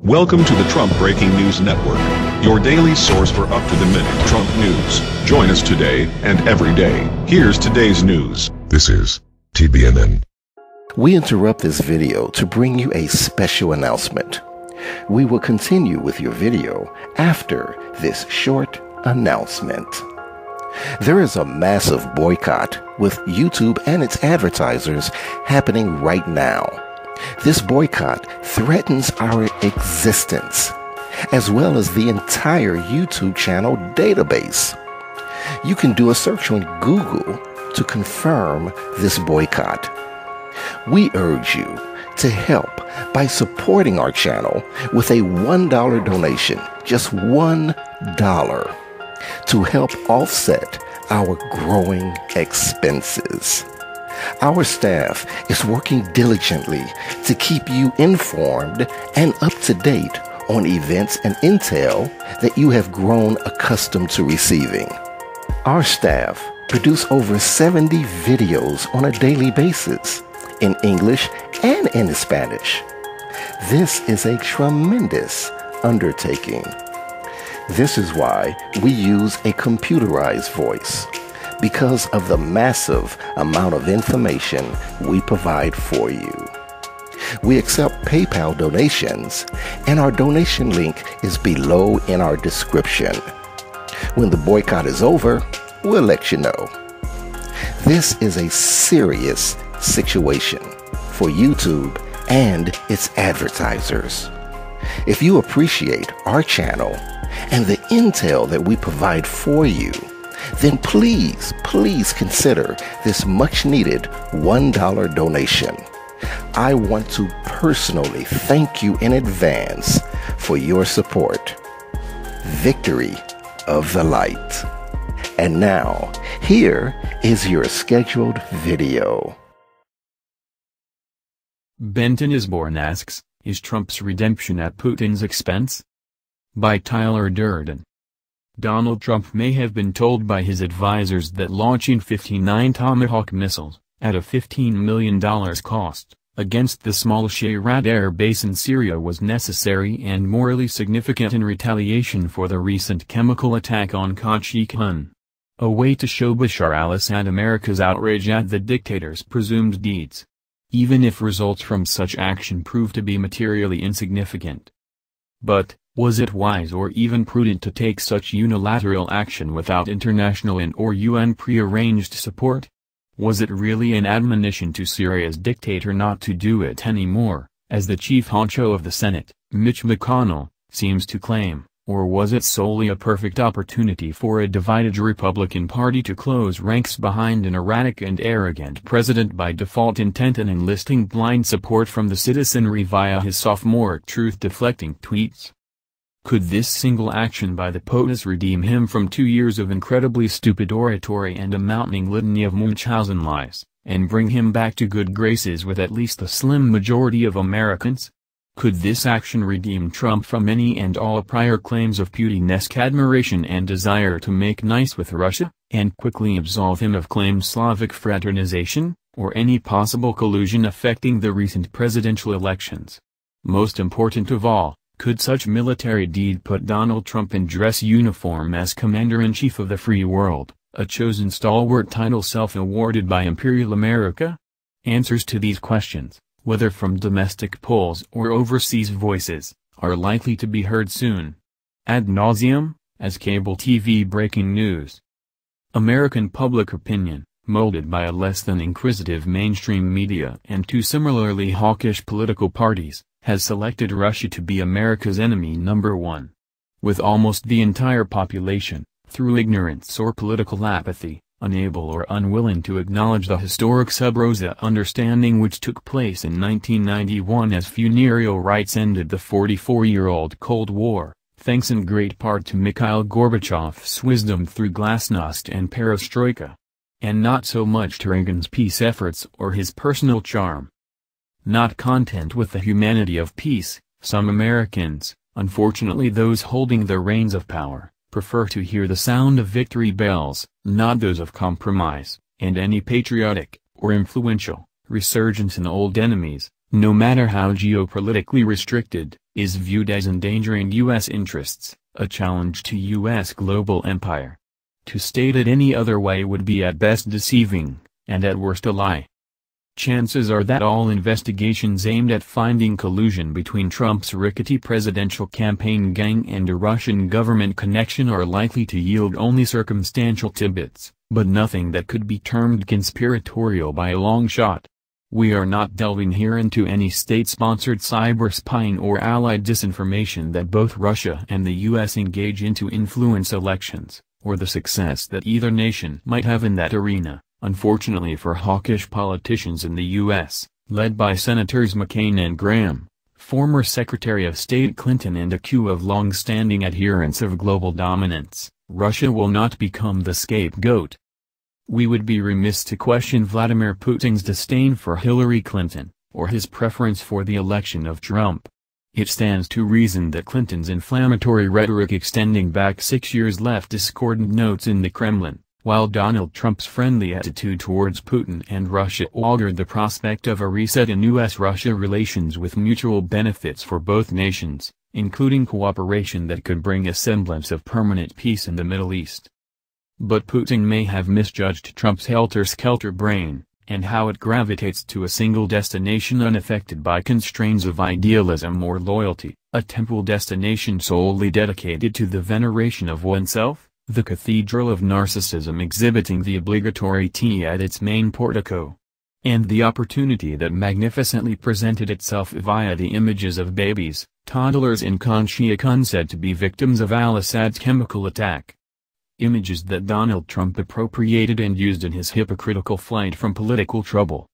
Welcome to the Trump Breaking News Network, your daily source for up-to-the-minute Trump news. Join us today and every day. Here's today's news. This is TBNN. We interrupt this video to bring you a special announcement. We will continue with your video after this short announcement. There is a massive boycott with YouTube and its advertisers happening right now. This boycott threatens our existence, as well as the entire YouTube channel database. You can do a search on Google to confirm this boycott. We urge you to help by supporting our channel with a $1 donation, just $1, to help offset our growing expenses. Our staff is working diligently to keep you informed and up to date on events and intel that you have grown accustomed to receiving. Our staff produce over 70 videos on a daily basis in English and in Spanish. This is a tremendous undertaking. This is why we use a computerized voice, because of the massive amount of information we provide for you. We accept PayPal donations, and our donation link is below in our description. When the boycott is over, we'll let you know. This is a serious situation for YouTube and its advertisers. If you appreciate our channel and the intel that we provide for you, then please consider this much needed $1 donation. I want to personally thank you in advance for your support. Victory of the light. And now, here is your scheduled video. Tanosborn asks, is Trump's redemption at Putin's expense? By Tyler Durden. Donald Trump may have been told by his advisors that launching 59 Tomahawk missiles, at a $15 million cost, against the small Shayrat air base in Syria was necessary and morally significant in retaliation for the recent chemical attack on Khan Sheikhun. A way to show Bashar al-Assad America's outrage at the dictator's presumed deeds, even if results from such action prove to be materially insignificant. But, was it wise or even prudent to take such unilateral action without international and/or UN prearranged support? Was it really an admonition to Syria's dictator not to do it anymore, as the chief honcho of the Senate, Mitch McConnell, seems to claim, or was it solely a perfect opportunity for a divided Republican Party to close ranks behind an erratic and arrogant president by default intent and enlisting blind support from the citizenry via his sophomoric truth-deflecting tweets? Could this single action by the POTUS redeem him from 2 years of incredibly stupid oratory and a mounting litany of Munchausen lies, and bring him back to good graces with at least the slim majority of Americans? Could this action redeem Trump from any and all prior claims of Putinesque admiration and desire to make nice with Russia, and quickly absolve him of claimed Slavic fraternization, or any possible collusion affecting the recent presidential elections? Most important of all, could such military deed put Donald Trump in dress uniform as Commander-in-Chief of the free world, a chosen stalwart title self-awarded by Imperial America? Answers to these questions, whether from domestic polls or overseas voices, are likely to be heard soon. Ad nauseum, as cable TV breaking news. American public opinion, molded by a less than inquisitive mainstream media and two similarly hawkish political parties, has selected Russia to be America's enemy number one. With almost the entire population, through ignorance or political apathy, unable or unwilling to acknowledge the historic sub rosa understanding which took place in 1991 as funereal rites ended the 44-year-old Cold War, thanks in great part to Mikhail Gorbachev's wisdom through glasnost and perestroika. And not so much to Reagan's peace efforts or his personal charm. Not content with the humanity of peace, some Americans, unfortunately those holding the reins of power, prefer to hear the sound of victory bells, not those of compromise, and any patriotic, or influential, resurgence in old enemies, no matter how geopolitically restricted, is viewed as endangering U.S. interests, a challenge to U.S. global empire. To state it any other way would be at best deceiving, and at worst a lie. Chances are that all investigations aimed at finding collusion between Trump's rickety presidential campaign gang and a Russian government connection are likely to yield only circumstantial tidbits, but nothing that could be termed conspiratorial by a long shot. We are not delving here into any state-sponsored cyber spying or allied disinformation that both Russia and the U.S. engage in to influence elections, or the success that either nation might have in that arena. Unfortunately for hawkish politicians in the U.S., led by Senators McCain and Graham, former Secretary of State Clinton and a queue of long-standing adherents of global dominance, Russia will not become the scapegoat. We would be remiss to question Vladimir Putin's disdain for Hillary Clinton, or his preference for the election of Trump. It stands to reason that Clinton's inflammatory rhetoric extending back 6 years left discordant notes in the Kremlin, while Donald Trump's friendly attitude towards Putin and Russia augured the prospect of a reset in U.S.-Russia relations with mutual benefits for both nations, including cooperation that could bring a semblance of permanent peace in the Middle East. But Putin may have misjudged Trump's helter-skelter brain, and how it gravitates to a single destination unaffected by constraints of idealism or loyalty, a temporal destination solely dedicated to the veneration of oneself, the cathedral of narcissism exhibiting the obligatory T at its main portico. And the opportunity that magnificently presented itself via the images of babies, toddlers in Khan Sheikhun said to be victims of al-Assad's chemical attack. Images that Donald Trump appropriated and used in his hypocritical flight from political trouble.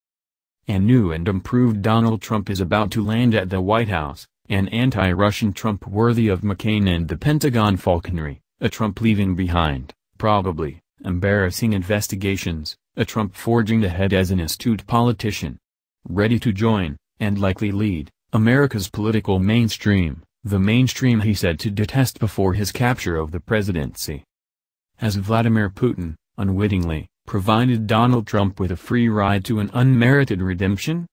A new and improved Donald Trump is about to land at the White House, an anti-Russian Trump worthy of McCain and the Pentagon falconry, a Trump leaving behind, probably, embarrassing investigations, a Trump forging ahead as an astute politician. Ready to join, and likely lead, America's political mainstream, the mainstream he said to detest before his capture of the presidency. Has Vladimir Putin, unwittingly, provided Donald Trump with a free ride to an unmerited redemption?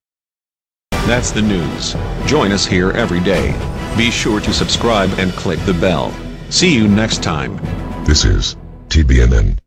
That's the news. Join us here every day. Be sure to subscribe and click the bell. See you next time. This is TBNN.